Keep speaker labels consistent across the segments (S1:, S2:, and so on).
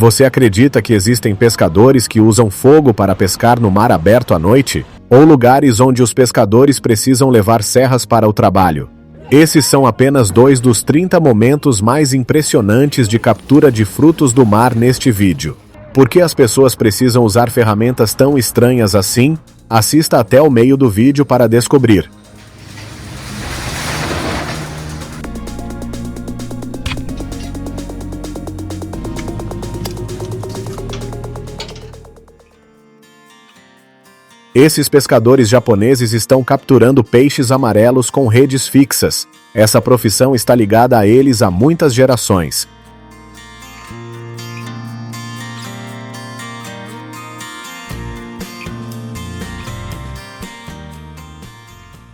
S1: Você acredita que existem pescadores que usam fogo para pescar no mar aberto à noite? Ou lugares onde os pescadores precisam levar serras para o trabalho? Esses são apenas 2 dos 30 momentos mais impressionantes de captura de frutos do mar neste vídeo. Por que as pessoas precisam usar ferramentas tão estranhas assim? Assista até o meio do vídeo para descobrir. Esses pescadores japoneses estão capturando peixes amarelos com redes fixas. Essa profissão está ligada a eles há muitas gerações.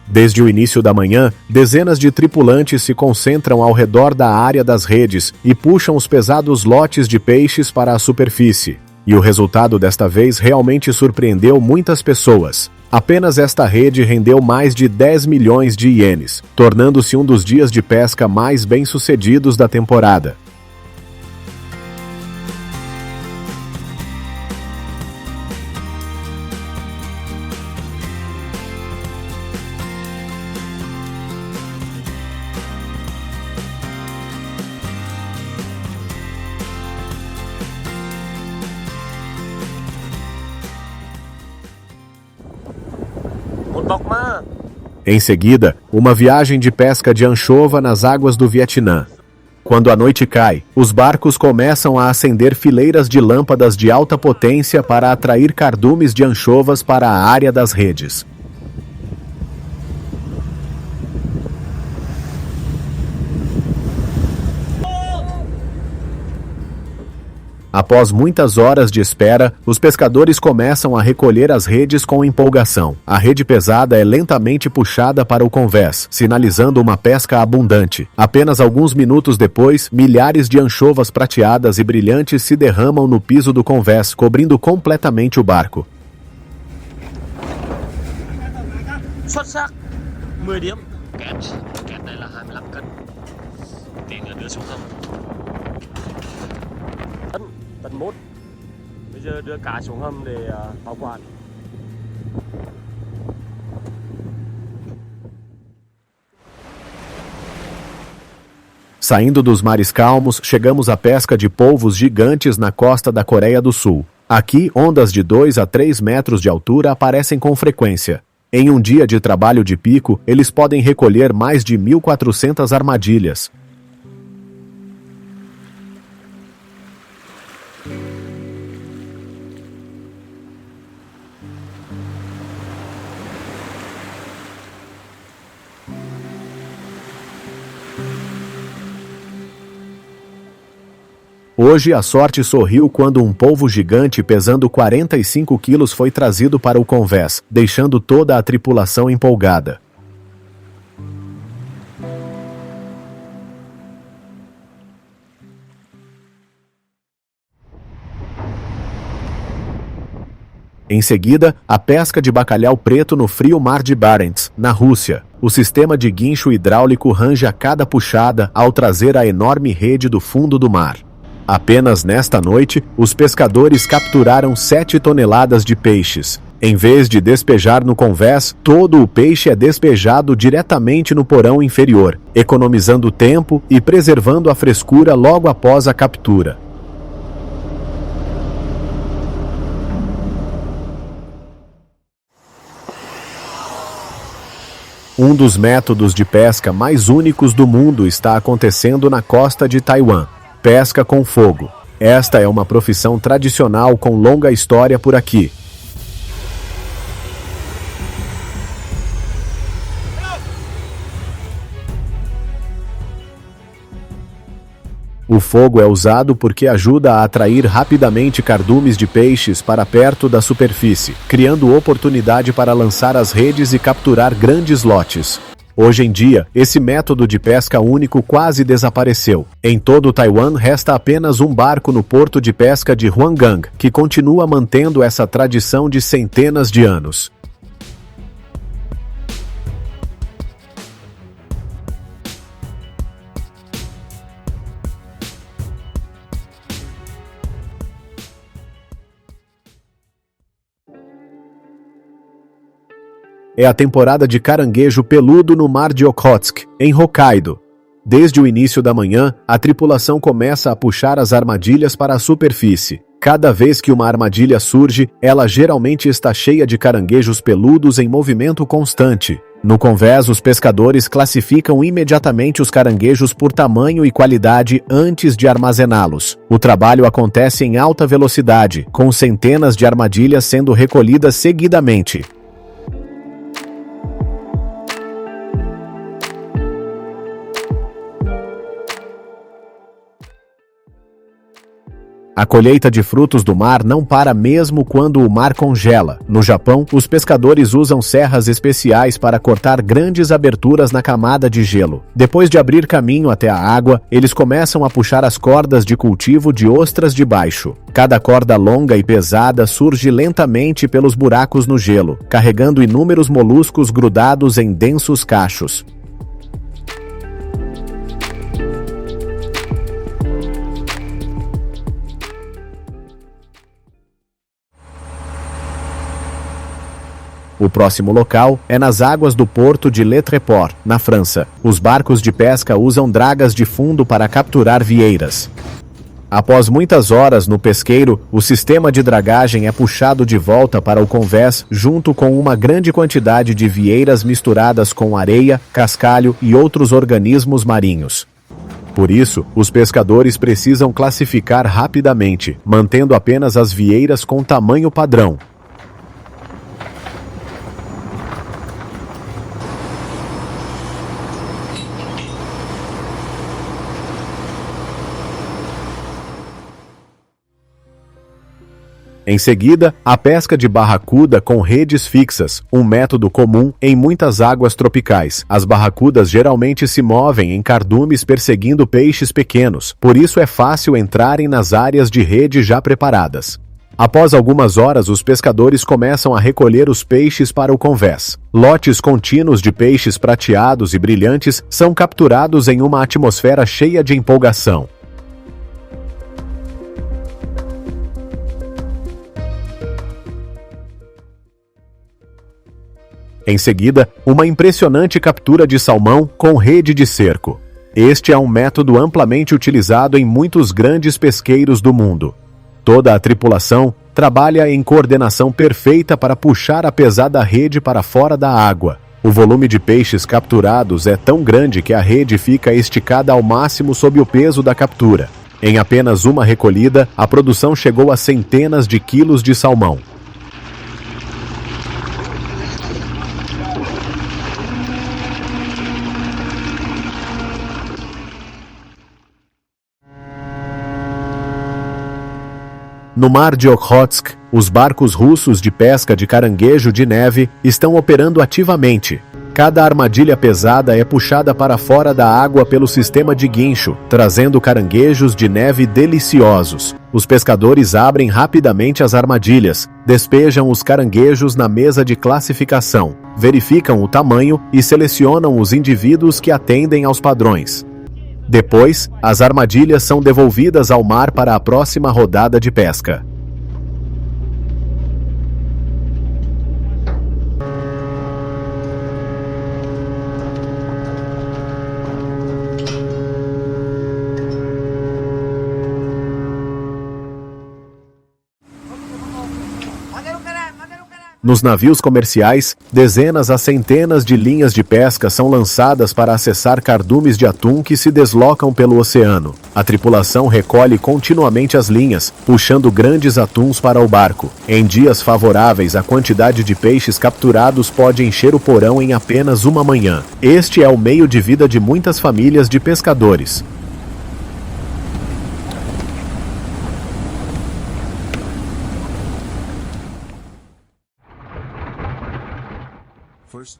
S1: Desde o início da manhã, dezenas de tripulantes se concentram ao redor da área das redes e puxam os pesados lotes de peixes para a superfície. E o resultado desta vez realmente surpreendeu muitas pessoas. Apenas esta rede rendeu mais de 10 milhões de ienes, tornando-se um dos dias de pesca mais bem-sucedidos da temporada. Em seguida, uma viagem de pesca de anchova nas águas do Vietnã. Quando a noite cai, os barcos começam a acender fileiras de lâmpadas de alta potência para atrair cardumes de anchovas para a área das redes. Após muitas horas de espera, os pescadores começam a recolher as redes com empolgação. A rede pesada é lentamente puxada para o convés, sinalizando uma pesca abundante. Apenas alguns minutos depois, milhares de anchovas prateadas e brilhantes se derramam no piso do convés, cobrindo completamente o barco.
S2: Xuất sắc 10 điểm. Kẹp này là 25 cân. Tí nữa đưa xuống hầm. Tấn 1. Bây giờ đưa cá xuống hầm để bảo quản.
S1: Saindo dos mares calmos, chegamos à pesca de polvos gigantes na costa da Coreia do Sul. Aqui, ondas de 2 a 3 metros de altura aparecem com frequência. Em um dia de trabalho de pico, eles podem recolher mais de 1.400 armadilhas. Hoje a sorte sorriu quando um polvo gigante pesando 45 quilos foi trazido para o convés, deixando toda a tripulação empolgada. Em seguida, a pesca de bacalhau preto no frio mar de Barents, na Rússia. O sistema de guincho hidráulico range a cada puxada ao trazer a enorme rede do fundo do mar. Apenas nesta noite, os pescadores capturaram 7 toneladas de peixes. Em vez de despejar no convés, todo o peixe é despejado diretamente no porão inferior, economizando tempo e preservando a frescura logo após a captura. Um dos métodos de pesca mais únicos do mundo está acontecendo na costa de Taiwan. Pesca com fogo. Esta é uma profissão tradicional com longa história por aqui. O fogo é usado porque ajuda a atrair rapidamente cardumes de peixes para perto da superfície, criando oportunidade para lançar as redes e capturar grandes lotes. Hoje em dia, esse método de pesca único quase desapareceu. Em todo Taiwan, resta apenas um barco no porto de pesca de Huanggang, que continua mantendo essa tradição de centenas de anos. É a temporada de caranguejo peludo no Mar de Okhotsk, em Hokkaido. Desde o início da manhã, a tripulação começa a puxar as armadilhas para a superfície. Cada vez que uma armadilha surge, ela geralmente está cheia de caranguejos peludos em movimento constante. No convés, os pescadores classificam imediatamente os caranguejos por tamanho e qualidade antes de armazená-los. O trabalho acontece em alta velocidade, com centenas de armadilhas sendo recolhidas seguidamente. A colheita de frutos do mar não para mesmo quando o mar congela. No Japão, os pescadores usam serras especiais para cortar grandes aberturas na camada de gelo. Depois de abrir caminho até a água, eles começam a puxar as cordas de cultivo de ostras de baixo. Cada corda longa e pesada surge lentamente pelos buracos no gelo, carregando inúmeros moluscos grudados em densos cachos. O próximo local é nas águas do porto de Le Tréport, na França. Os barcos de pesca usam dragas de fundo para capturar vieiras. Após muitas horas no pesqueiro, o sistema de dragagem é puxado de volta para o convés junto com uma grande quantidade de vieiras misturadas com areia, cascalho e outros organismos marinhos. Por isso, os pescadores precisam classificar rapidamente, mantendo apenas as vieiras com tamanho padrão. Em seguida, a pesca de barracuda com redes fixas, um método comum em muitas águas tropicais. As barracudas geralmente se movem em cardumes perseguindo peixes pequenos, por isso é fácil entrarem nas áreas de rede já preparadas. Após algumas horas, os pescadores começam a recolher os peixes para o convés. Lotes contínuos de peixes prateados e brilhantes são capturados em uma atmosfera cheia de empolgação. Em seguida, uma impressionante captura de salmão com rede de cerco. Este é um método amplamente utilizado em muitos grandes pesqueiros do mundo. Toda a tripulação trabalha em coordenação perfeita para puxar a pesada rede para fora da água. O volume de peixes capturados é tão grande que a rede fica esticada ao máximo sob o peso da captura. Em apenas uma recolhida, a produção chegou a centenas de quilos de salmão. No mar de Okhotsk, os barcos russos de pesca de caranguejo de neve estão operando ativamente. Cada armadilha pesada é puxada para fora da água pelo sistema de guincho, trazendo caranguejos de neve deliciosos. Os pescadores abrem rapidamente as armadilhas, despejam os caranguejos na mesa de classificação, verificam o tamanho e selecionam os indivíduos que atendem aos padrões. Depois, as armadilhas são devolvidas ao mar para a próxima rodada de pesca. Nos navios comerciais, dezenas a centenas de linhas de pesca são lançadas para acessar cardumes de atum que se deslocam pelo oceano. A tripulação recolhe continuamente as linhas, puxando grandes atuns para o barco. Em dias favoráveis, a quantidade de peixes capturados pode encher o porão em apenas uma manhã. Este é o meio de vida de muitas famílias de pescadores.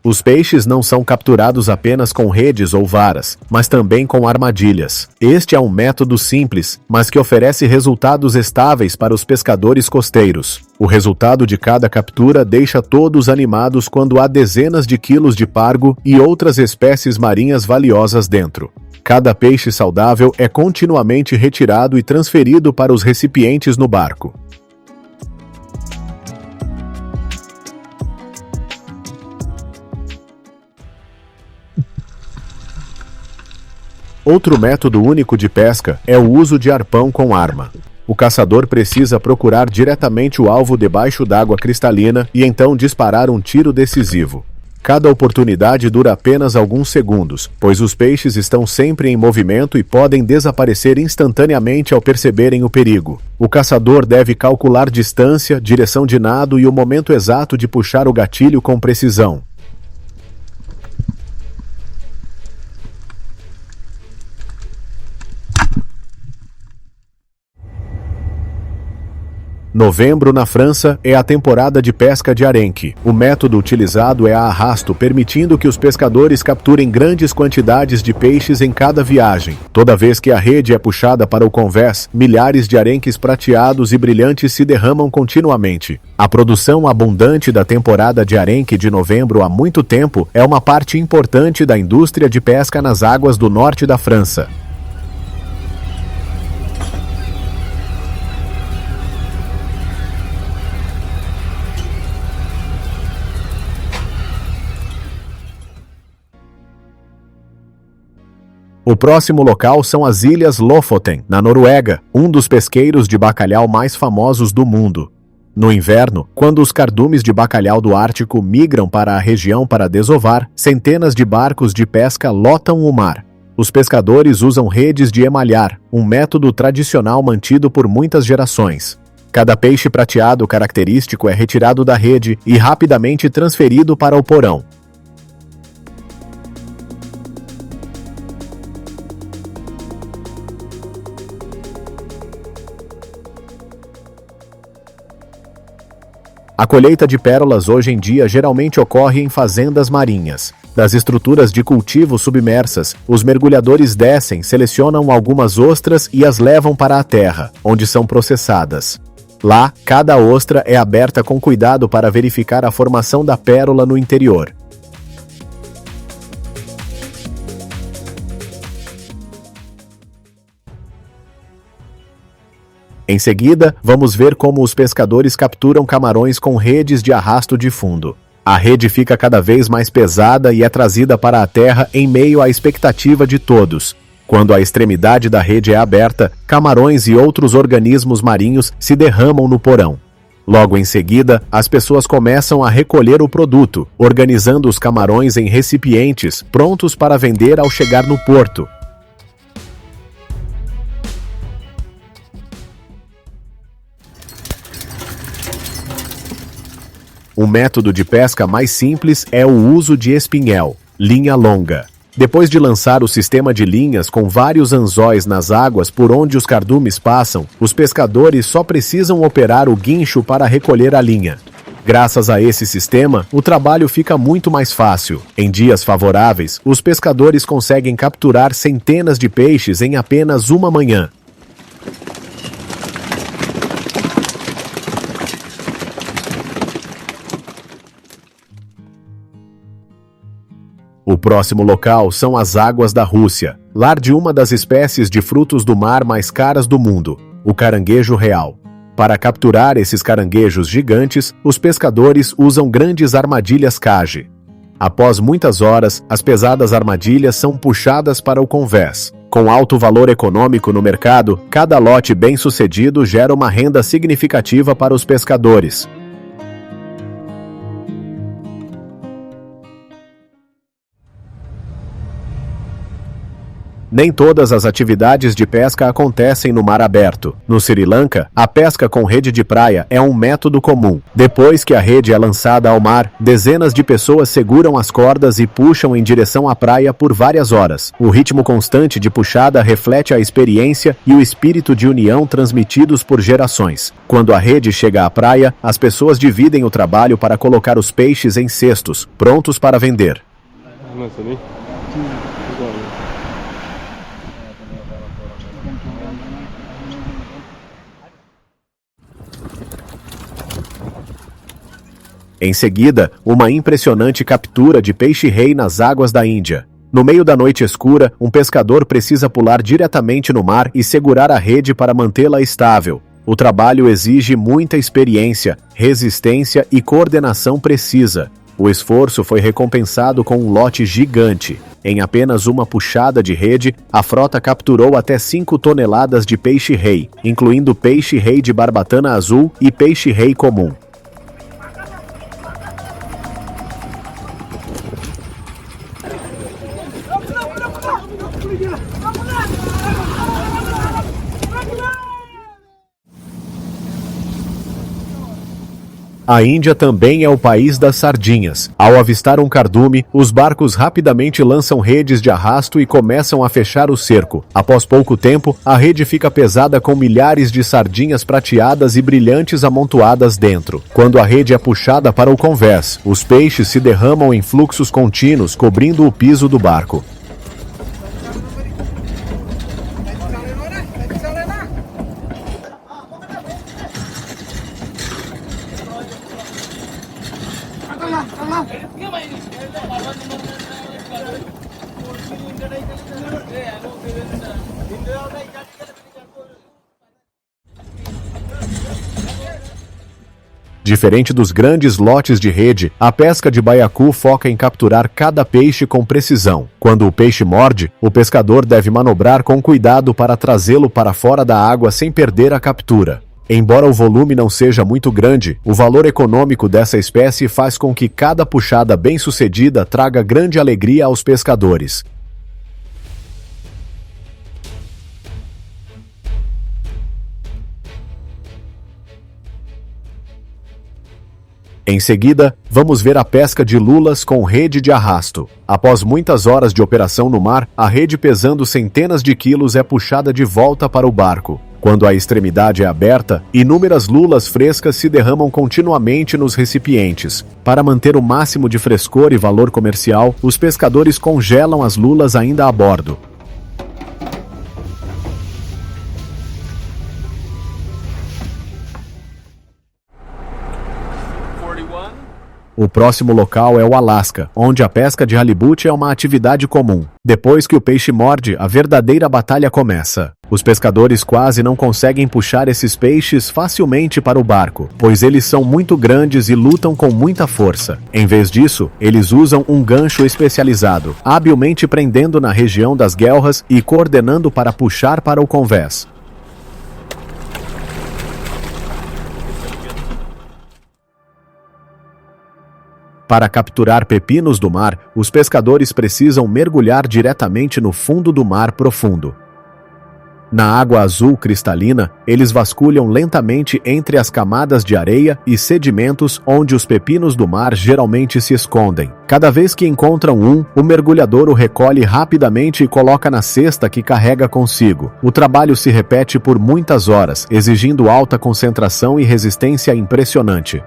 S1: Os peixes não são capturados apenas com redes ou varas, mas também com armadilhas. Este é um método simples, mas que oferece resultados estáveis para os pescadores costeiros. O resultado de cada captura deixa todos animados quando há dezenas de quilos de pargo e outras espécies marinhas valiosas dentro. Cada peixe saudável é continuamente retirado e transferido para os recipientes no barco. Outro método único de pesca é o uso de arpão com arma. O caçador precisa procurar diretamente o alvo debaixo d'água cristalina e então disparar um tiro decisivo. Cada oportunidade dura apenas alguns segundos, pois os peixes estão sempre em movimento e podem desaparecer instantaneamente ao perceberem o perigo. O caçador deve calcular distância, direção de nado e o momento exato de puxar o gatilho com precisão. Novembro, na França, é a temporada de pesca de arenque. O método utilizado é a arrasto, permitindo que os pescadores capturem grandes quantidades de peixes em cada viagem. Toda vez que a rede é puxada para o convés, milhares de arenques prateados e brilhantes se derramam continuamente. A produção abundante da temporada de arenque de novembro há muito tempo é uma parte importante da indústria de pesca nas águas do norte da França. O próximo local são as Ilhas Lofoten, na Noruega, um dos pesqueiros de bacalhau mais famosos do mundo. No inverno, quando os cardumes de bacalhau do Ártico migram para a região para desovar, centenas de barcos de pesca lotam o mar. Os pescadores usam redes de emalhar, um método tradicional mantido por muitas gerações. Cada peixe prateado característico é retirado da rede e rapidamente transferido para o porão. A colheita de pérolas hoje em dia geralmente ocorre em fazendas marinhas. Das estruturas de cultivo submersas, os mergulhadores descem, selecionam algumas ostras e as levam para a terra, onde são processadas. Lá, cada ostra é aberta com cuidado para verificar a formação da pérola no interior. Em seguida, vamos ver como os pescadores capturam camarões com redes de arrasto de fundo. A rede fica cada vez mais pesada e é trazida para a terra em meio à expectativa de todos. Quando a extremidade da rede é aberta, camarões e outros organismos marinhos se derramam no porão. Logo em seguida, as pessoas começam a recolher o produto, organizando os camarões em recipientes, prontos para vender ao chegar no porto. O método de pesca mais simples é o uso de espinhel, linha longa. Depois de lançar o sistema de linhas com vários anzóis nas águas por onde os cardumes passam, os pescadores só precisam operar o guincho para recolher a linha. Graças a esse sistema, o trabalho fica muito mais fácil. Em dias favoráveis, os pescadores conseguem capturar centenas de peixes em apenas uma manhã. O próximo local são as águas da Rússia, lar de uma das espécies de frutos do mar mais caras do mundo, o caranguejo real. Para capturar esses caranguejos gigantes, os pescadores usam grandes armadilhas cage. Após muitas horas, as pesadas armadilhas são puxadas para o convés. Com alto valor econômico no mercado, cada lote bem-sucedido gera uma renda significativa para os pescadores. Nem todas as atividades de pesca acontecem no mar aberto. No Sri Lanka, a pesca com rede de praia é um método comum. Depois que a rede é lançada ao mar, dezenas de pessoas seguram as cordas e puxam em direção à praia por várias horas. O ritmo constante de puxada reflete a experiência e o espírito de união transmitidos por gerações. Quando a rede chega à praia, as pessoas dividem o trabalho para colocar os peixes em cestos, prontos para vender. Em seguida, uma impressionante captura de peixe-rei nas águas da Índia. No meio da noite escura, um pescador precisa pular diretamente no mar e segurar a rede para mantê-la estável. O trabalho exige muita experiência, resistência e coordenação precisa. O esforço foi recompensado com um lote gigante. Em apenas uma puxada de rede, a frota capturou até 5 toneladas de peixe-rei, incluindo peixe-rei de barbatana azul e peixe-rei comum. A Índia também é o país das sardinhas. Ao avistar um cardume, os barcos rapidamente lançam redes de arrasto e começam a fechar o cerco. Após pouco tempo, a rede fica pesada com milhares de sardinhas prateadas e brilhantes amontoadas dentro. Quando a rede é puxada para o convés, os peixes se derramam em fluxos contínuos, cobrindo o piso do barco. Diferente dos grandes lotes de rede, a pesca de baiacu foca em capturar cada peixe com precisão. Quando o peixe morde, o pescador deve manobrar com cuidado para trazê-lo para fora da água sem perder a captura. Embora o volume não seja muito grande, o valor econômico dessa espécie faz com que cada puxada bem-sucedida traga grande alegria aos pescadores. Em seguida, vamos ver a pesca de lulas com rede de arrasto. Após muitas horas de operação no mar, a rede pesando centenas de quilos é puxada de volta para o barco. Quando a extremidade é aberta, inúmeras lulas frescas se derramam continuamente nos recipientes. Para manter o máximo de frescor e valor comercial, os pescadores congelam as lulas ainda a bordo. O próximo local é o Alasca, onde a pesca de halibut é uma atividade comum. Depois que o peixe morde, a verdadeira batalha começa. Os pescadores quase não conseguem puxar esses peixes facilmente para o barco, pois eles são muito grandes e lutam com muita força. Em vez disso, eles usam um gancho especializado, habilmente prendendo na região das guelras e coordenando para puxar para o convés. Para capturar pepinos do mar, os pescadores precisam mergulhar diretamente no fundo do mar profundo. Na água azul cristalina, eles vasculham lentamente entre as camadas de areia e sedimentos onde os pepinos do mar geralmente se escondem. Cada vez que encontram um, o mergulhador o recolhe rapidamente e coloca na cesta que carrega consigo. O trabalho se repete por muitas horas, exigindo alta concentração e resistência impressionante.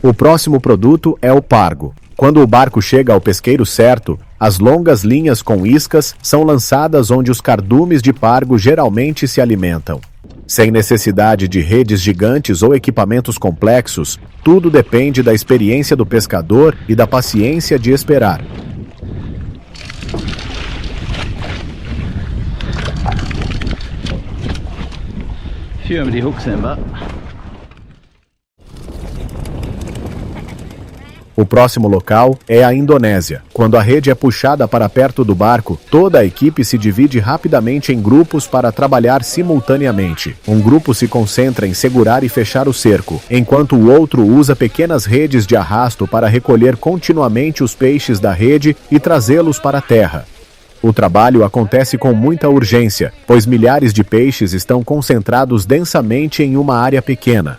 S1: O próximo produto é o pargo. Quando o barco chega ao pesqueiro certo, as longas linhas com iscas são lançadas onde os cardumes de pargo geralmente se alimentam. Sem necessidade de redes gigantes ou equipamentos complexos, tudo depende da experiência do pescador e da paciência de esperar.
S3: Kör med de hooks va?
S1: O próximo local é a Indonésia. Quando a rede é puxada para perto do barco, toda a equipe se divide rapidamente em grupos para trabalhar simultaneamente. Um grupo se concentra em segurar e fechar o cerco, enquanto o outro usa pequenas redes de arrasto para recolher continuamente os peixes da rede e trazê-los para a terra. O trabalho acontece com muita urgência, pois milhares de peixes estão concentrados densamente em uma área pequena.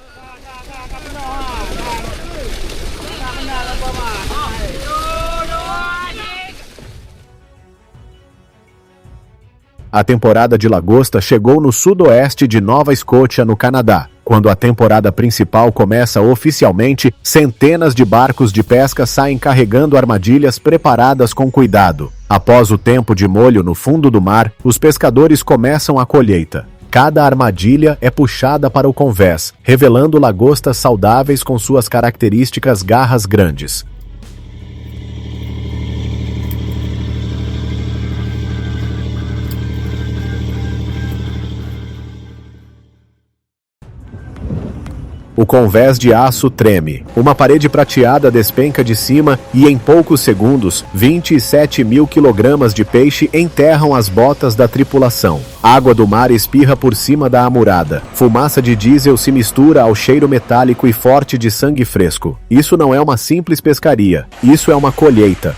S1: A temporada de lagosta chegou no sudoeste de Nova Escócia, no Canadá. Quando a temporada principal começa oficialmente, centenas de barcos de pesca saem carregando armadilhas preparadas com cuidado. Após o tempo de molho no fundo do mar, os pescadores começam a colheita. Cada armadilha é puxada para o convés, revelando lagostas saudáveis com suas características garras grandes. O convés de aço treme. Uma parede prateada despenca de cima e, em poucos segundos, 27.000 quilogramas de peixe enterram as botas da tripulação. Água do mar espirra por cima da amurada. Fumaça de diesel se mistura ao cheiro metálico e forte de sangue fresco. Isso não é uma simples pescaria. Isso é uma colheita.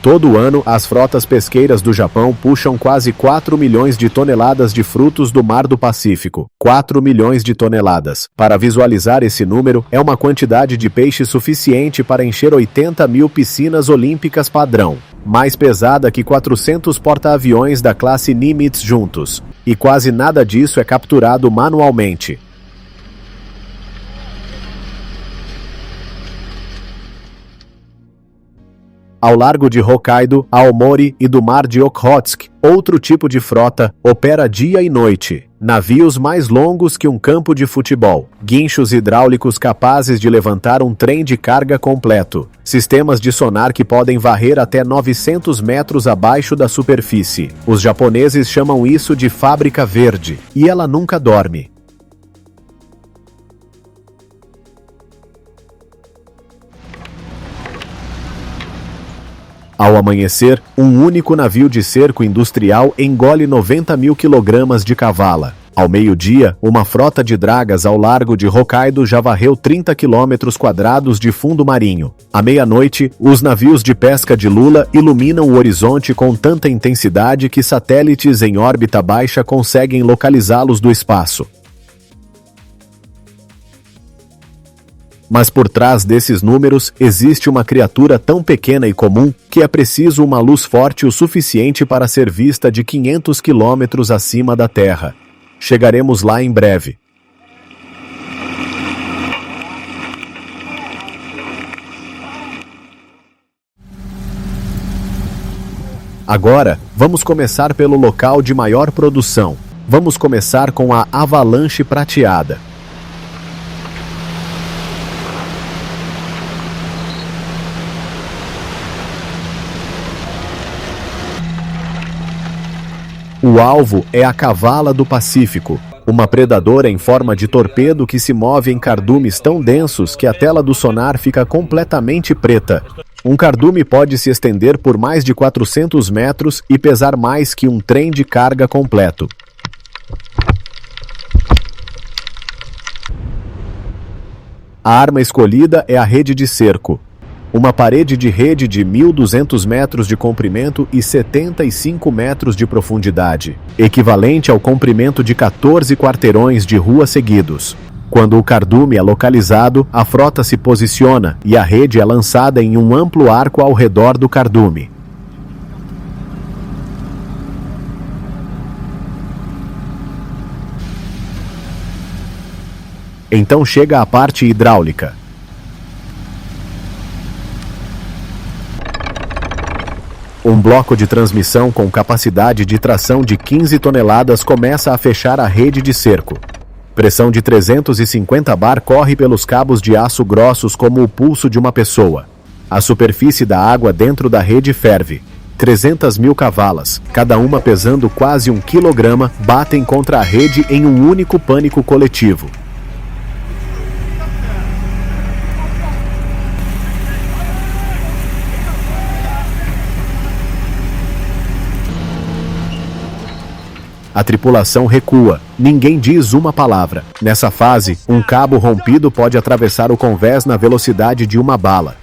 S1: Todo ano, as frotas pesqueiras do Japão puxam quase 4 milhões de toneladas de frutos do Mar do Pacífico. 4 milhões de toneladas. Para visualizar esse número, é uma quantidade de peixe suficiente para encher 80.000 piscinas olímpicas padrão. Mais pesada que 400 porta-aviões da classe Nimitz juntos. E quase nada disso é capturado manualmente. Ao largo de Hokkaido, Aomori e do mar de Okhotsk, outro tipo de frota opera dia e noite. Navios mais longos que um campo de futebol. Guinchos hidráulicos capazes de levantar um trem de carga completo. Sistemas de sonar que podem varrer até 900 metros abaixo da superfície. Os japoneses chamam isso de fábrica verde. E ela nunca dorme. Ao amanhecer, um único navio de cerco industrial engole 90.000 quilogramas de cavala. Ao meio-dia, uma frota de dragas ao largo de Hokkaido já varreu 30 quilômetros quadrados de fundo marinho. À meia-noite, os navios de pesca de Lula iluminam o horizonte com tanta intensidade que satélites em órbita baixa conseguem localizá-los do espaço. Mas por trás desses números existe uma criatura tão pequena e comum que é preciso uma luz forte o suficiente para ser vista de 500 quilômetros acima da Terra. Chegaremos lá em breve. Agora, vamos começar pelo local de maior produção. Vamos começar com a avalanche prateada. O alvo é a cavala do Pacífico, uma predadora em forma de torpedo que se move em cardumes tão densos que a tela do sonar fica completamente preta. Um cardume pode se estender por mais de 400 metros e pesar mais que um trem de carga completo. A arma escolhida é a rede de cerco. Uma parede de rede de 1.200 metros de comprimento e 75 metros de profundidade, equivalente ao comprimento de 14 quarteirões de rua seguidos. Quando o cardume é localizado, a frota se posiciona e a rede é lançada em um amplo arco ao redor do cardume. Então chega a parte hidráulica. Um bloco de transmissão com capacidade de tração de 15 toneladas começa a fechar a rede de cerco. Pressão de 350 bar corre pelos cabos de aço grossos como o pulso de uma pessoa. A superfície da água dentro da rede ferve. 300.000 cavalas, cada uma pesando quase 1 quilograma, batem contra a rede em um único pânico coletivo. A tripulação recua. Ninguém diz uma palavra. Nessa fase, um cabo rompido pode atravessar o convés na velocidade de uma bala.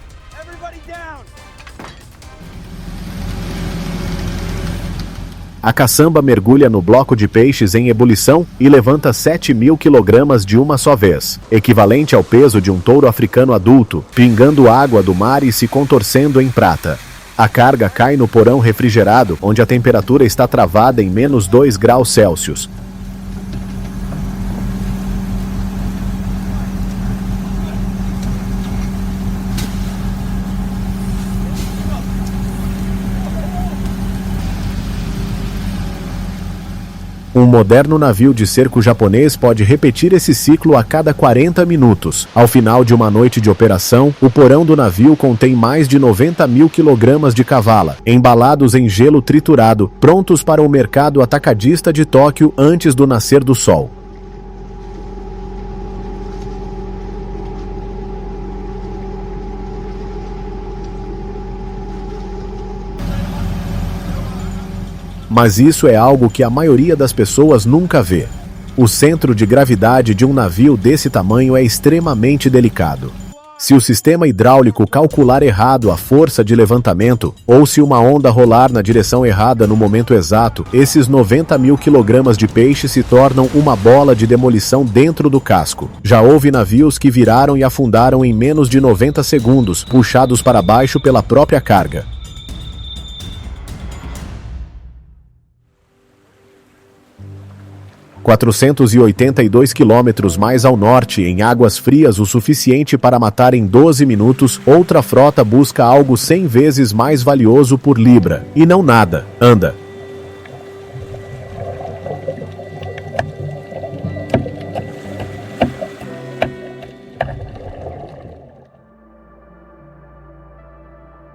S1: A caçamba mergulha no bloco de peixes em ebulição e levanta 7.000 kg de uma só vez, equivalente ao peso de um touro africano adulto, pingando água do mar e se contorcendo em prata. A carga cai no porão refrigerado, onde a temperatura está travada em menos 2 graus Celsius. Um moderno navio de cerco japonês pode repetir esse ciclo a cada 40 minutos. Ao final de uma noite de operação, o porão do navio contém mais de 90.000 kg de cavala, embalados em gelo triturado, prontos para o mercado atacadista de Tóquio antes do nascer do sol. Mas isso é algo que a maioria das pessoas nunca vê. O centro de gravidade de um navio desse tamanho é extremamente delicado. Se o sistema hidráulico calcular errado a força de levantamento, ou se uma onda rolar na direção errada no momento exato, esses 90.000 kg de peixe se tornam uma bola de demolição dentro do casco. Já houve navios que viraram e afundaram em menos de 90 segundos, puxados para baixo pela própria carga. – 482 quilômetros mais ao norte, em águas frias o suficiente para matar em 12 minutos, outra frota busca algo 100 vezes mais valioso por libra. E não nada. Anda.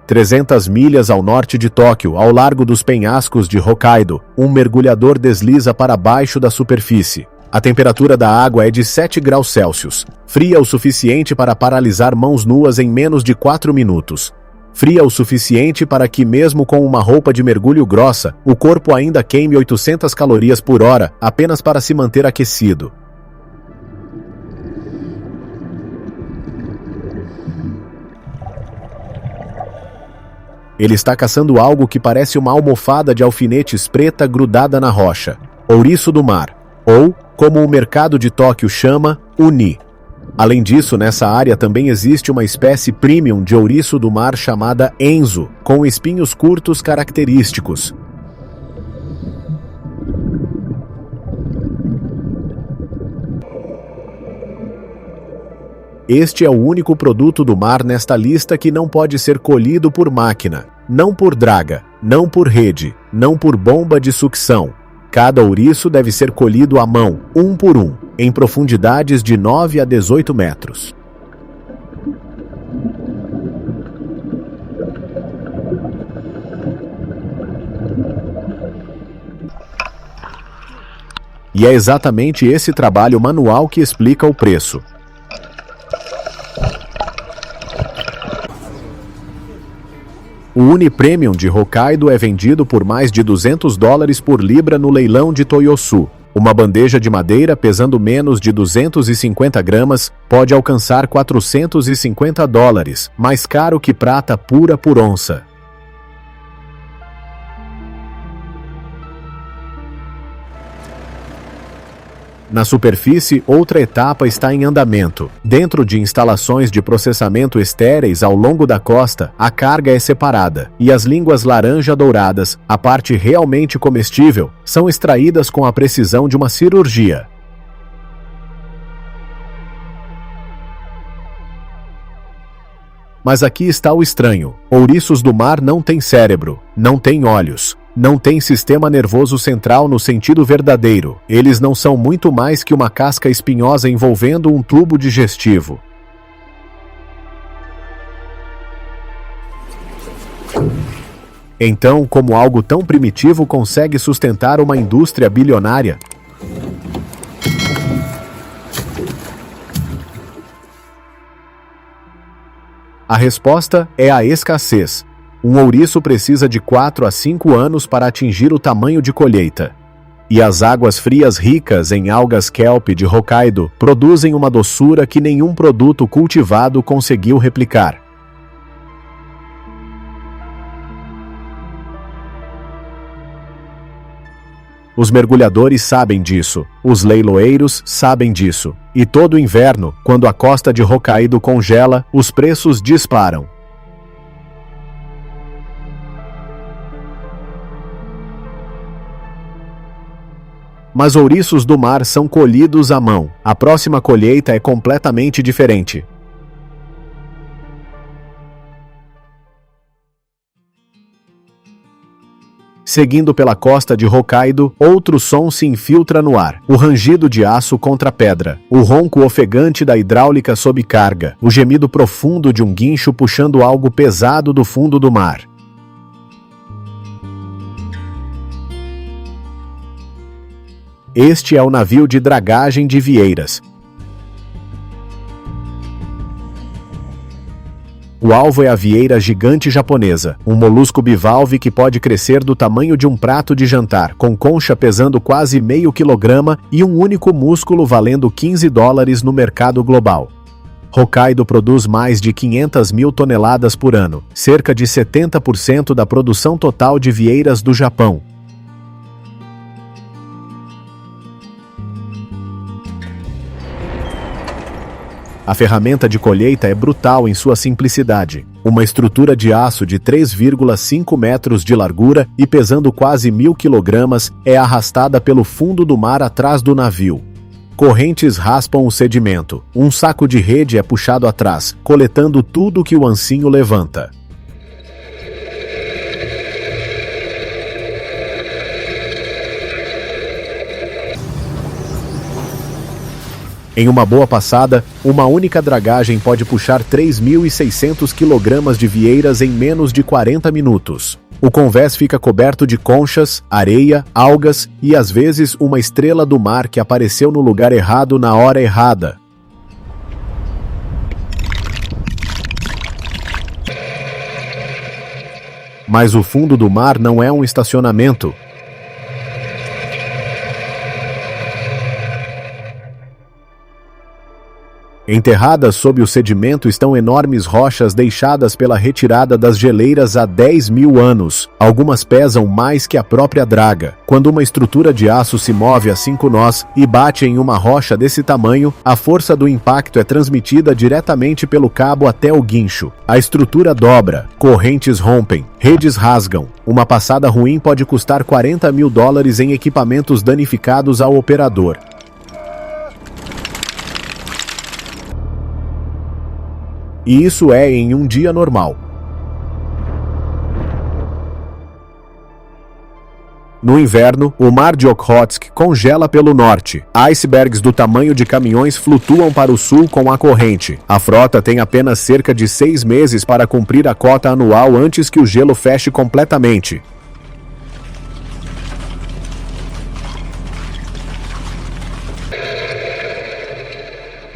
S1: ...300 milhas ao norte de Tóquio, ao largo dos penhascos de Hokkaido, um mergulhador desliza para baixo da superfície. A temperatura da água é de 7 graus Celsius, fria o suficiente para paralisar mãos nuas em menos de 4 minutos. Fria o suficiente para que, mesmo com uma roupa de mergulho grossa, o corpo ainda queime 800 calorias por hora, apenas para se manter aquecido. Ele está caçando algo que parece uma almofada de alfinetes preta grudada na rocha. Ouriço do mar. Ou, como o mercado de Tóquio chama, uni. Além disso, nessa área também existe uma espécie premium de ouriço do mar chamada Enzo, com espinhos curtos característicos. Este é o único produto do mar nesta lista que não pode ser colhido por máquina, não por draga, não por rede, não por bomba de sucção. Cada ouriço deve ser colhido à mão, um por um, em profundidades de 9 a 18 metros. E é exatamente esse trabalho manual que explica o preço. O Uni Premium de Hokkaido é vendido por mais de $200 por libra no leilão de Toyosu. Uma bandeja de madeira pesando menos de 250 gramas pode alcançar $450, mais caro que prata pura por onça. Na superfície, outra etapa está em andamento. Dentro de instalações de processamento estéreis ao longo da costa, a carga é separada, e as línguas laranja douradas, a parte realmente comestível, são extraídas com a precisão de uma cirurgia. Mas aqui está o estranho. Ouriços do mar não têm cérebro, não têm olhos. Não tem sistema nervoso central no sentido verdadeiro. Eles não são muito mais que uma casca espinhosa envolvendo um tubo digestivo. Então, como algo tão primitivo consegue sustentar uma indústria bilionária? A resposta é a escassez. Um ouriço precisa de 4 a 5 anos para atingir o tamanho de colheita. E as águas frias ricas em algas kelp de Hokkaido produzem uma doçura que nenhum produto cultivado conseguiu replicar. Os mergulhadores sabem disso, os leiloeiros sabem disso. E todo inverno, quando a costa de Hokkaido congela, os preços disparam. Mas ouriços do mar são colhidos à mão. A próxima colheita é completamente diferente. Seguindo pela costa de Hokkaido, outro som se infiltra no ar. O rangido de aço contra pedra. O ronco ofegante da hidráulica sob carga. O gemido profundo de um guincho puxando algo pesado do fundo do mar. Este é o navio de dragagem de Vieiras. O alvo é a vieira gigante japonesa, um molusco bivalve que pode crescer do tamanho de um prato de jantar, com concha pesando quase meio quilograma e um único músculo valendo $15 no mercado global. Hokkaido produz mais de 500 mil toneladas por ano, cerca de 70% da produção total de vieiras do Japão. A ferramenta de colheita é brutal em sua simplicidade. Uma estrutura de aço de 3,5 metros de largura e pesando quase 1.000 quilogramas é arrastada pelo fundo do mar atrás do navio. Correntes raspam o sedimento. Um saco de rede é puxado atrás, coletando tudo que o ancinho levanta. Em uma boa passada, uma única dragagem pode puxar 3.600 kg de vieiras em menos de 40 minutos. O convés fica coberto de conchas, areia, algas e às vezes uma estrela do mar que apareceu no lugar errado na hora errada. Mas o fundo do mar não é um estacionamento. Enterradas sob o sedimento estão enormes rochas deixadas pela retirada das geleiras há 10.000 anos. Algumas pesam mais que a própria draga. Quando uma estrutura de aço se move a 5 nós e bate em uma rocha desse tamanho, a força do impacto é transmitida diretamente pelo cabo até o guincho. A estrutura dobra, correntes rompem, redes rasgam. Uma passada ruim pode custar $40 mil em equipamentos danificados ao operador. E isso é em um dia normal. No inverno, o mar de Okhotsk congela pelo norte. Icebergs do tamanho de caminhões flutuam para o sul com a corrente. A frota tem apenas cerca de 6 meses para cumprir a cota anual antes que o gelo feche completamente.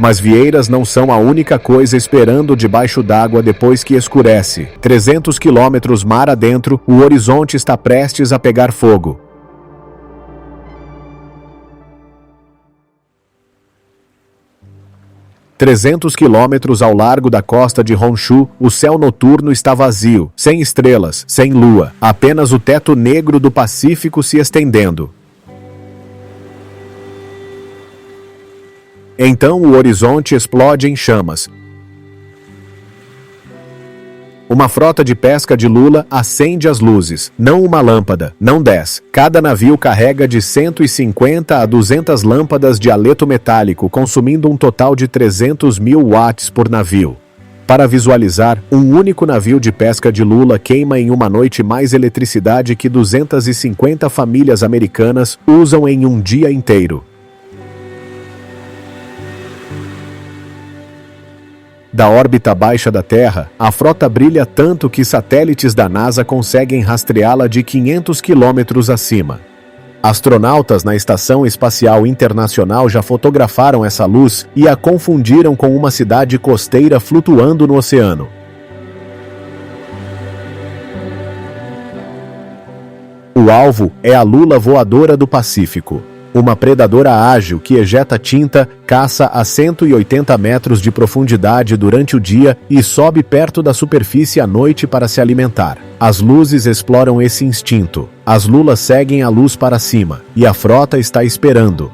S1: Mas vieiras não são a única coisa esperando debaixo d'água depois que escurece. 300 quilômetros mar adentro, o horizonte está prestes a pegar fogo. – 300 quilômetros ao largo da costa de Honshu, o céu noturno está vazio, sem estrelas, sem lua, apenas o teto negro do Pacífico se estendendo. Então o horizonte explode em chamas. Uma frota de pesca de lula acende as luzes, não uma lâmpada, não 10. Cada navio carrega de 150 a 200 lâmpadas de haleto metálico, consumindo um total de 300 mil watts por navio. Para visualizar, um único navio de pesca de lula queima em uma noite mais eletricidade que 250 famílias americanas usam em um dia inteiro. Da órbita baixa da Terra, a frota brilha tanto que satélites da NASA conseguem rastreá-la de 500 quilômetros acima. Astronautas na Estação Espacial Internacional já fotografaram essa luz e a confundiram com uma cidade costeira flutuando no oceano. O alvo é a lula voadora do Pacífico. Uma predadora ágil que ejeta tinta, caça a 180 metros de profundidade durante o dia e sobe perto da superfície à noite para se alimentar. As luzes exploram esse instinto. As lulas seguem a luz para cima, e a frota está esperando.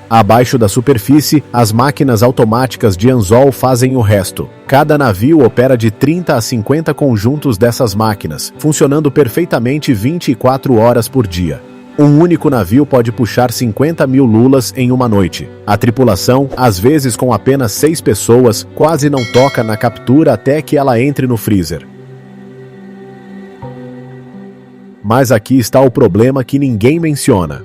S1: Abaixo da superfície, as máquinas automáticas de anzol fazem o resto. Cada navio opera de 30 a 50 conjuntos dessas máquinas, funcionando perfeitamente 24 horas por dia. Um único navio pode puxar 50 mil lulas em uma noite. A tripulação, às vezes com apenas 6 pessoas, quase não toca na captura até que ela entre no freezer. Mas aqui está o problema que ninguém menciona.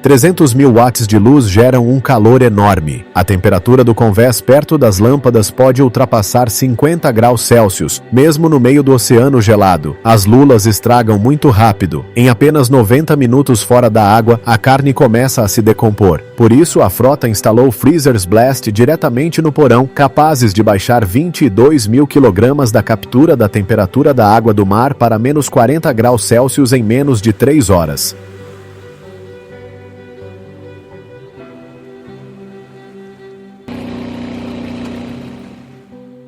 S1: 300 mil watts de luz geram um calor enorme. A temperatura do convés perto das lâmpadas pode ultrapassar 50 graus Celsius, mesmo no meio do oceano gelado. As lulas estragam muito rápido. Em apenas 90 minutos fora da água, a carne começa a se decompor. Por isso, a frota instalou Freezers Blast diretamente no porão, capazes de baixar 22 mil quilogramas da captura da temperatura da água do mar para menos 40 graus Celsius em menos de 3 horas.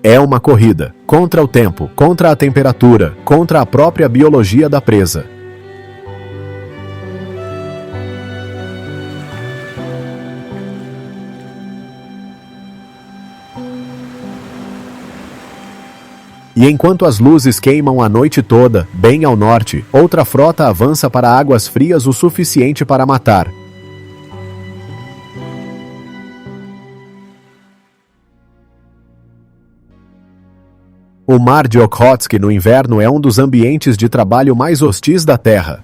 S1: É uma corrida, contra o tempo, contra a temperatura, contra a própria biologia da presa. E enquanto as luzes queimam a noite toda, bem ao norte, outra frota avança para águas frias o suficiente para matar. O mar de Okhotsk no inverno é um dos ambientes de trabalho mais hostis da Terra.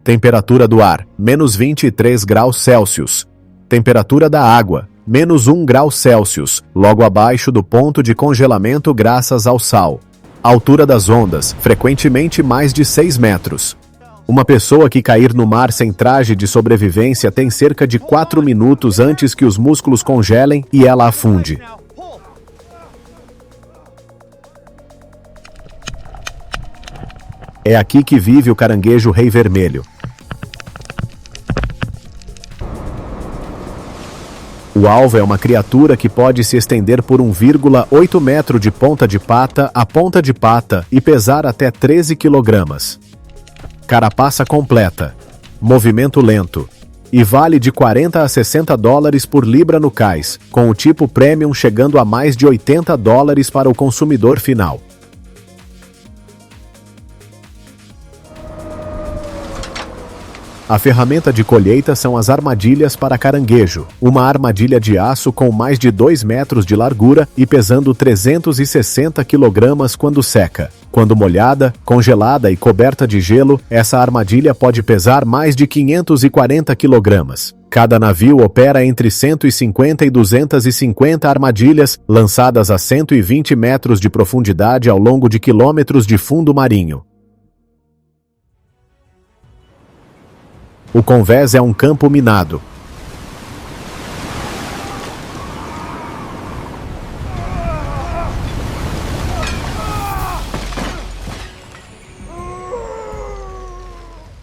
S1: Temperatura do ar, menos 23 graus Celsius. Temperatura da água, menos 1 grau Celsius, logo abaixo do ponto de congelamento graças ao sal. Altura das ondas, frequentemente mais de 6 metros. Uma pessoa que cair no mar sem traje de sobrevivência tem cerca de 4 minutos antes que os músculos congelem e ela afunde. É aqui que vive o caranguejo rei vermelho. O alvo é uma criatura que pode se estender por 1,8 metro de ponta de pata a ponta de pata e pesar até 13 quilogramas. Carapaça completa, movimento lento, e vale de 40 a 60 dólares por libra no cais, com o tipo Premium chegando a mais de 80 dólares para o consumidor final. A ferramenta de colheita são as armadilhas para caranguejo, uma armadilha de aço com mais de 2 metros de largura e pesando 360 kg quando seca. Quando molhada, congelada e coberta de gelo, essa armadilha pode pesar mais de 540 kg. Cada navio opera entre 150 e 250 armadilhas, lançadas a 120 metros de profundidade ao longo de quilômetros de fundo marinho. O convés é um campo minado.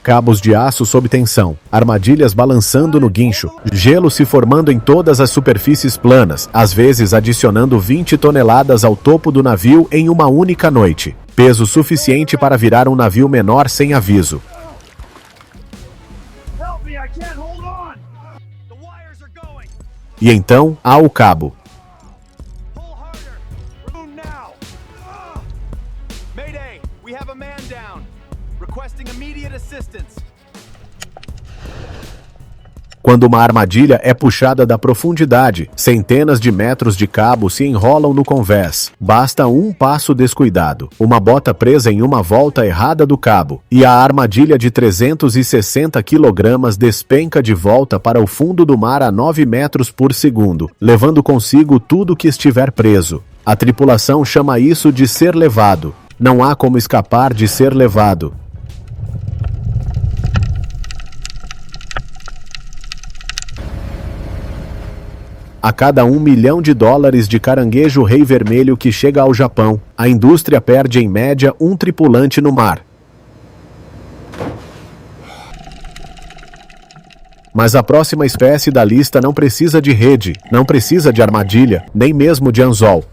S1: Cabos de aço sob tensão, armadilhas balançando no guincho, gelo se formando em todas as superfícies planas, às vezes adicionando 20 toneladas ao topo do navio em uma única noite. Peso suficiente para virar um navio menor sem aviso. E então, há o cabo. Quando uma armadilha é puxada da profundidade, centenas de metros de cabo se enrolam no convés. Basta um passo descuidado, uma bota presa em uma volta errada do cabo, e a armadilha de 360 kg despenca de volta para o fundo do mar a 9 metros por segundo, levando consigo tudo que estiver preso. A tripulação chama isso de ser levado. Não há como escapar de ser levado. A cada $1 milhão de caranguejo rei vermelho que chega ao Japão, a indústria perde em média um tripulante no mar. Mas a próxima espécie da lista não precisa de rede, não precisa de armadilha, nem mesmo de anzol.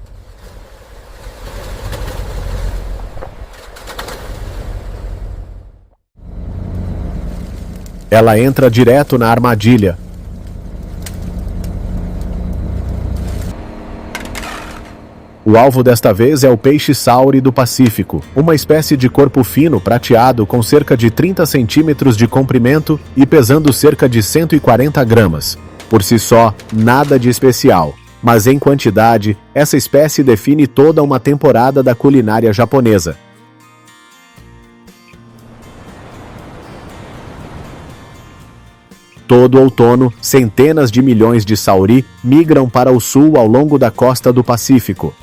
S1: Ela entra direto na armadilha. O alvo desta vez é o peixe sauri do Pacífico, uma espécie de corpo fino prateado com cerca de 30 centímetros de comprimento e pesando cerca de 140 gramas. Por si só, nada de especial, mas em quantidade, essa espécie define toda uma temporada da culinária japonesa. Todo outono, centenas de milhões de sauri migram para o sul ao longo da costa do Pacífico.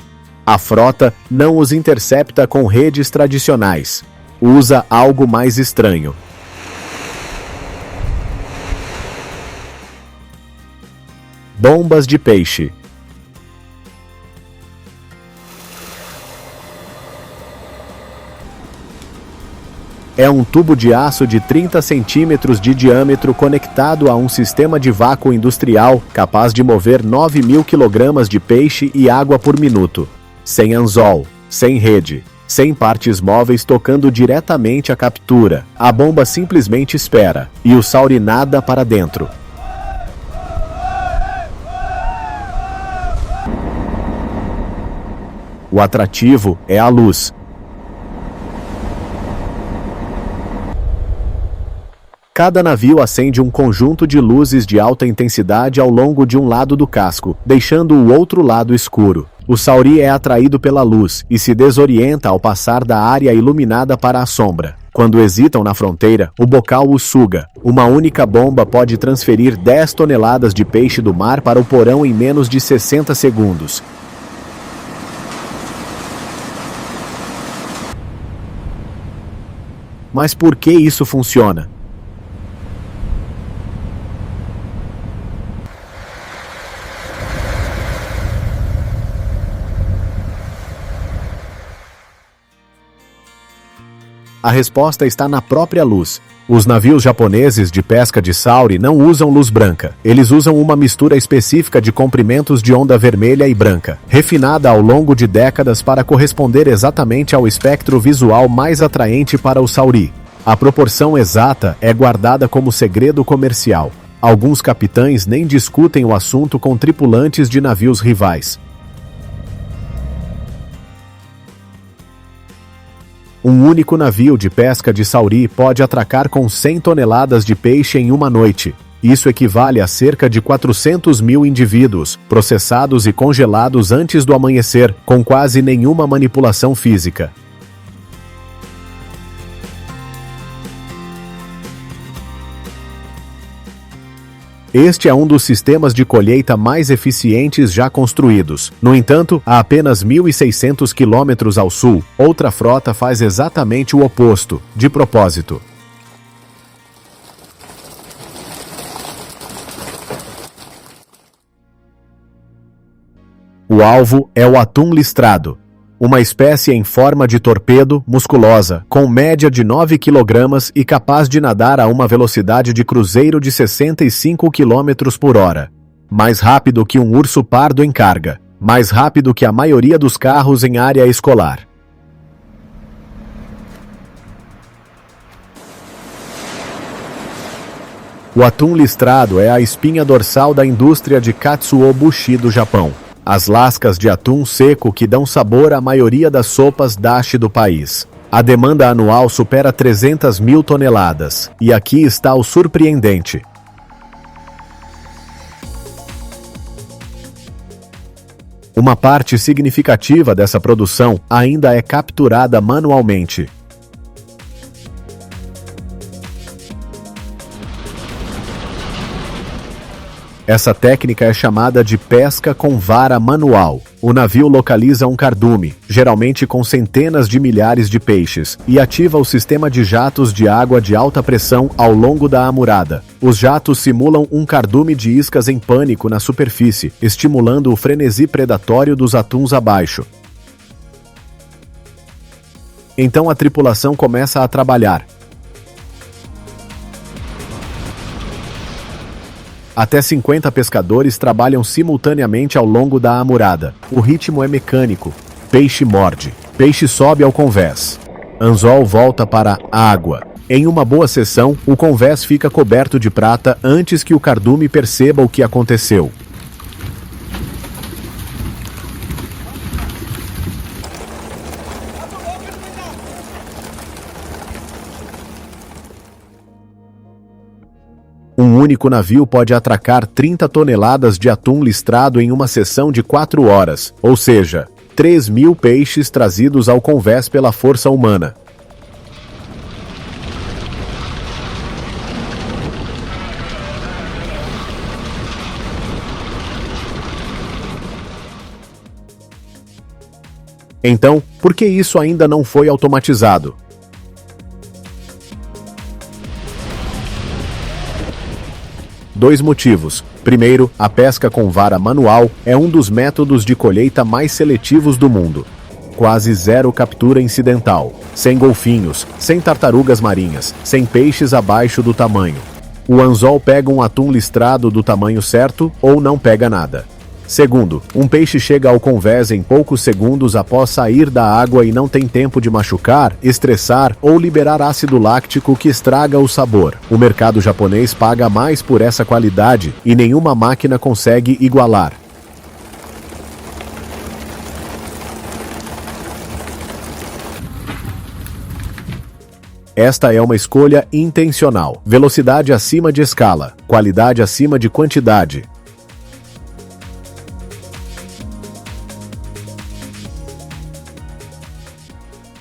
S1: A frota não os intercepta com redes tradicionais. Usa algo mais estranho. Bombas de peixe. É um tubo de aço de 30 centímetros de diâmetro conectado a um sistema de vácuo industrial capaz de mover 9.000 kg de peixe e água por minuto. Sem anzol, sem rede, sem partes móveis tocando diretamente a captura. A bomba simplesmente espera, e o sauri nada para dentro. O atrativo é a luz. Cada navio acende um conjunto de luzes de alta intensidade ao longo de um lado do casco, deixando o outro lado escuro. O sauri é atraído pela luz e se desorienta ao passar da área iluminada para a sombra. Quando hesitam na fronteira, o bocal os suga. Uma única bomba pode transferir 10 toneladas de peixe do mar para o porão em menos de 60 segundos. Mas por que isso funciona? A resposta está na própria luz. Os navios japoneses de pesca de sauri não usam luz branca. Eles usam uma mistura específica de comprimentos de onda vermelha e branca, refinada ao longo de décadas para corresponder exatamente ao espectro visual mais atraente para o sauri. A proporção exata é guardada como segredo comercial. Alguns capitães nem discutem o assunto com tripulantes de navios rivais. Um único navio de pesca de sauri pode atracar com 100 toneladas de peixe em uma noite. Isso equivale a cerca de 400 mil indivíduos, processados e congelados antes do amanhecer, com quase nenhuma manipulação física. Este é um dos sistemas de colheita mais eficientes já construídos. No entanto, a apenas 1.600 quilômetros ao sul, outra frota faz exatamente o oposto, de propósito. O alvo é o atum listrado, uma espécie em forma de torpedo, musculosa, com média de 9 kg e capaz de nadar a uma velocidade de cruzeiro de 65 km por hora. Mais rápido que um urso pardo em carga. Mais rápido que a maioria dos carros em área escolar. O atum listrado é a espinha dorsal da indústria de katsuobushi do Japão. As lascas de atum seco que dão sabor à maioria das sopas dashi do país. A demanda anual supera 300 mil toneladas. E aqui está o surpreendente. Uma parte significativa dessa produção ainda é capturada manualmente. Essa técnica é chamada de pesca com vara manual. O navio localiza um cardume, geralmente com centenas de milhares de peixes, e ativa o sistema de jatos de água de alta pressão ao longo da amurada. Os jatos simulam um cardume de iscas em pânico na superfície, estimulando o frenesi predatório dos atuns abaixo. Então a tripulação começa a trabalhar. Até 50 pescadores trabalham simultaneamente ao longo da amurada. O ritmo é mecânico. Peixe morde. Peixe sobe ao convés. Anzol volta para a água. Em uma boa sessão, o convés fica coberto de prata antes que o cardume perceba o que aconteceu. Um único navio pode atracar 30 toneladas de atum listrado em uma sessão de 4 horas, ou seja, 3.000 peixes trazidos ao convés pela força humana. Então, por que isso ainda não foi automatizado? Dois motivos. Primeiro, a pesca com vara manual é um dos métodos de colheita mais seletivos do mundo. Quase zero captura incidental, sem golfinhos, sem tartarugas marinhas, sem peixes abaixo do tamanho. O anzol pega um atum listrado do tamanho certo ou não pega nada. Segundo, um peixe chega ao convés em poucos segundos após sair da água e não tem tempo de machucar, estressar ou liberar ácido láctico que estraga o sabor. O mercado japonês paga mais por essa qualidade e nenhuma máquina consegue igualar. Esta é uma escolha intencional. Velocidade acima de escala, qualidade acima de quantidade.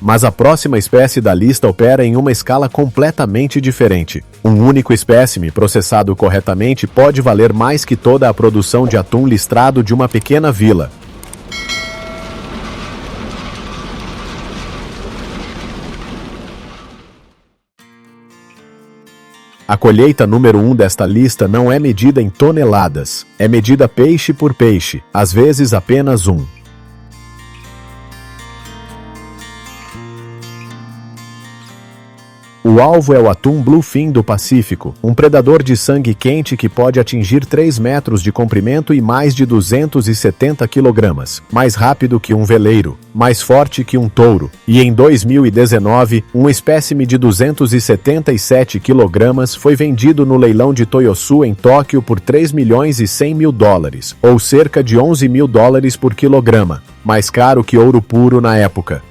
S1: Mas a próxima espécie da lista opera em uma escala completamente diferente. Um único espécime processado corretamente pode valer mais que toda a produção de atum listrado de uma pequena vila. A colheita número 1 desta lista não é medida em toneladas, é medida peixe por peixe, às vezes apenas um. O alvo é o atum bluefin do Pacífico, um predador de sangue quente que pode atingir 3 metros de comprimento e mais de 270 kg, mais rápido que um veleiro, mais forte que um touro, e em 2019, um espécime de 277 kg foi vendido no leilão de Toyosu em Tóquio por 3 milhões e 100 mil dólares, ou cerca de 11 mil dólares por quilograma, mais caro que ouro puro na época.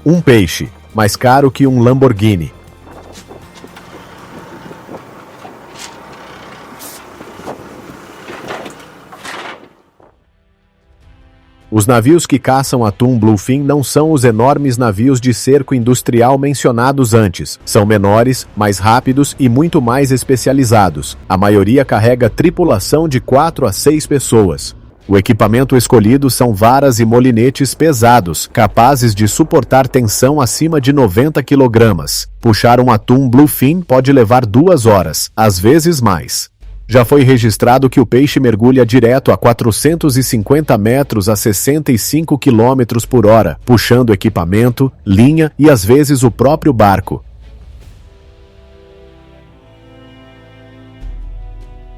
S1: Um peixe, mais caro que um Lamborghini. Os navios que caçam atum bluefin não são os enormes navios de cerco industrial mencionados antes. São menores, mais rápidos e muito mais especializados. A maioria carrega tripulação de 4 a 6 pessoas. O equipamento escolhido são varas e molinetes pesados, capazes de suportar tensão acima de 90 kg. Puxar um atum bluefin pode levar 2 horas, às vezes mais. Já foi registrado que o peixe mergulha direto a 450 metros a 65 km por hora, puxando equipamento, linha e às vezes o próprio barco.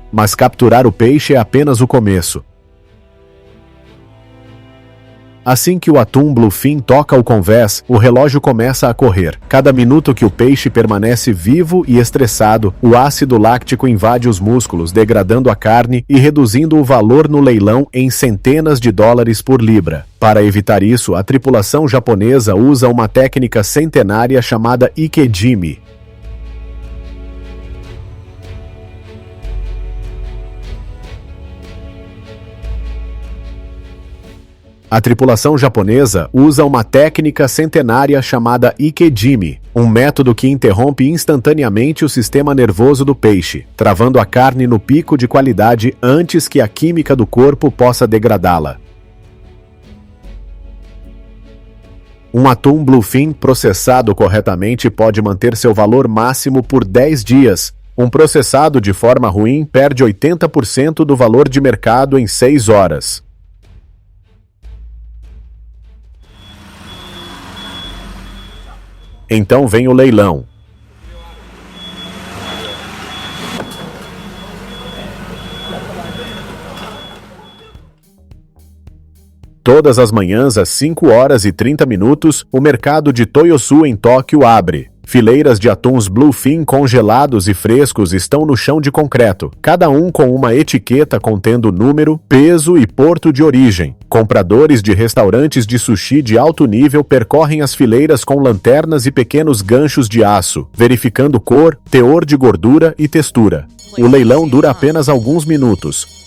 S1: Mas capturar o peixe é apenas o começo. Assim que o atum bluefin toca o convés, o relógio começa a correr. Cada minuto que o peixe permanece vivo e estressado, o ácido láctico invade os músculos, degradando a carne e reduzindo o valor no leilão em centenas de dólares por libra. Para evitar isso, a tripulação japonesa usa uma técnica centenária chamada ikejime. A tripulação japonesa usa uma técnica centenária chamada Ikejime, um método que interrompe instantaneamente o sistema nervoso do peixe, travando a carne no pico de qualidade antes que a química do corpo possa degradá-la. Um atum bluefin processado corretamente pode manter seu valor máximo por 10 dias. Um processado de forma ruim perde 80% do valor de mercado em 6 horas. Então vem o leilão. Todas as manhãs, às 5 horas e 30 minutos, o mercado de Toyosu em Tóquio abre. Fileiras de atuns bluefin congelados e frescos estão no chão de concreto, cada um com uma etiqueta contendo número, peso e porto de origem. Compradores de restaurantes de sushi de alto nível percorrem as fileiras com lanternas e pequenos ganchos de aço, verificando cor, teor de gordura e textura. O leilão dura apenas alguns minutos.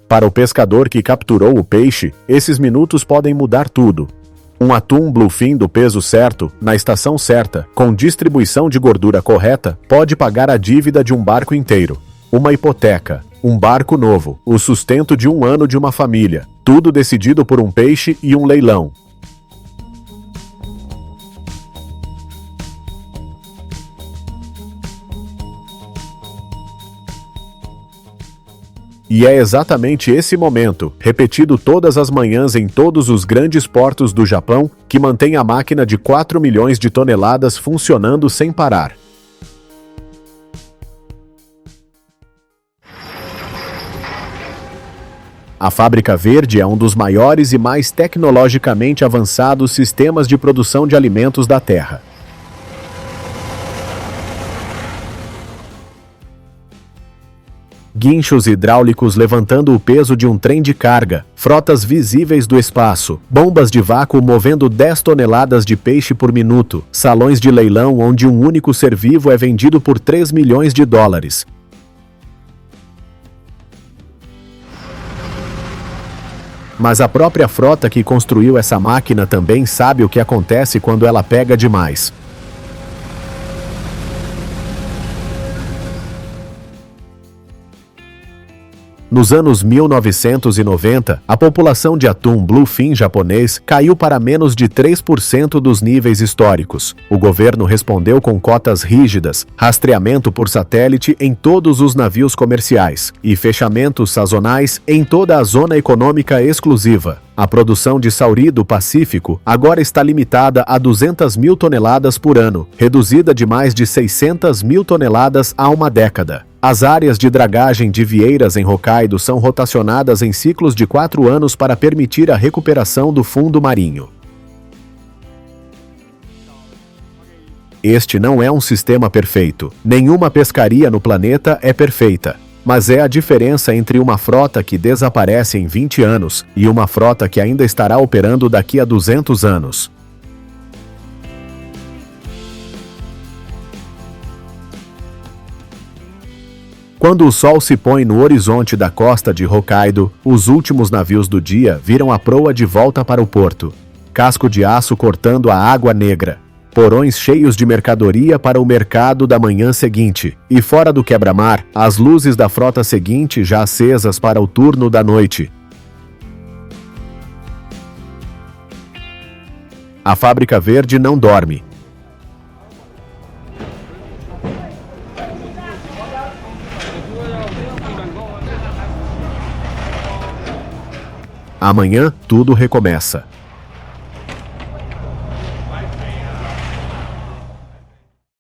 S1: Para o pescador que capturou o peixe, esses minutos podem mudar tudo. Um atum bluefin do peso certo, na estação certa, com distribuição de gordura correta, pode pagar a dívida de um barco inteiro. Uma hipoteca, um barco novo, o sustento de um ano de uma família, tudo decidido por um peixe e um leilão. E é exatamente esse momento, repetido todas as manhãs em todos os grandes portos do Japão, que mantém a máquina de 4 milhões de toneladas funcionando sem parar. A Fábrica Verde é um dos maiores e mais tecnologicamente avançados sistemas de produção de alimentos da Terra. Guinchos hidráulicos levantando o peso de um trem de carga, frotas visíveis do espaço, bombas de vácuo movendo 10 toneladas de peixe por minuto, salões de leilão onde um único ser vivo é vendido por 3 milhões de dólares. Mas a própria frota que construiu essa máquina também sabe o que acontece quando ela pega demais. Nos anos 1990, a população de atum bluefin japonês caiu para menos de 3% dos níveis históricos. O governo respondeu com cotas rígidas, rastreamento por satélite em todos os navios comerciais e fechamentos sazonais em toda a zona econômica exclusiva. A produção de sauri do Pacífico agora está limitada a 200 mil toneladas por ano, reduzida de mais de 600 mil toneladas há uma década. As áreas de dragagem de vieiras em Hokkaido são rotacionadas em ciclos de 4 anos para permitir a recuperação do fundo marinho. Este não é um sistema perfeito. Nenhuma pescaria no planeta é perfeita. Mas é a diferença entre uma frota que desaparece em 20 anos e uma frota que ainda estará operando daqui a 200 anos. Quando o sol se põe no horizonte da costa de Hokkaido, os últimos navios do dia viram a proa de volta para o porto. Casco de aço cortando a água negra. Porões cheios de mercadoria para o mercado da manhã seguinte. E fora do quebra-mar, as luzes da frota seguinte já acesas para o turno da noite. A Fábrica Verde não dorme. Amanhã, tudo recomeça.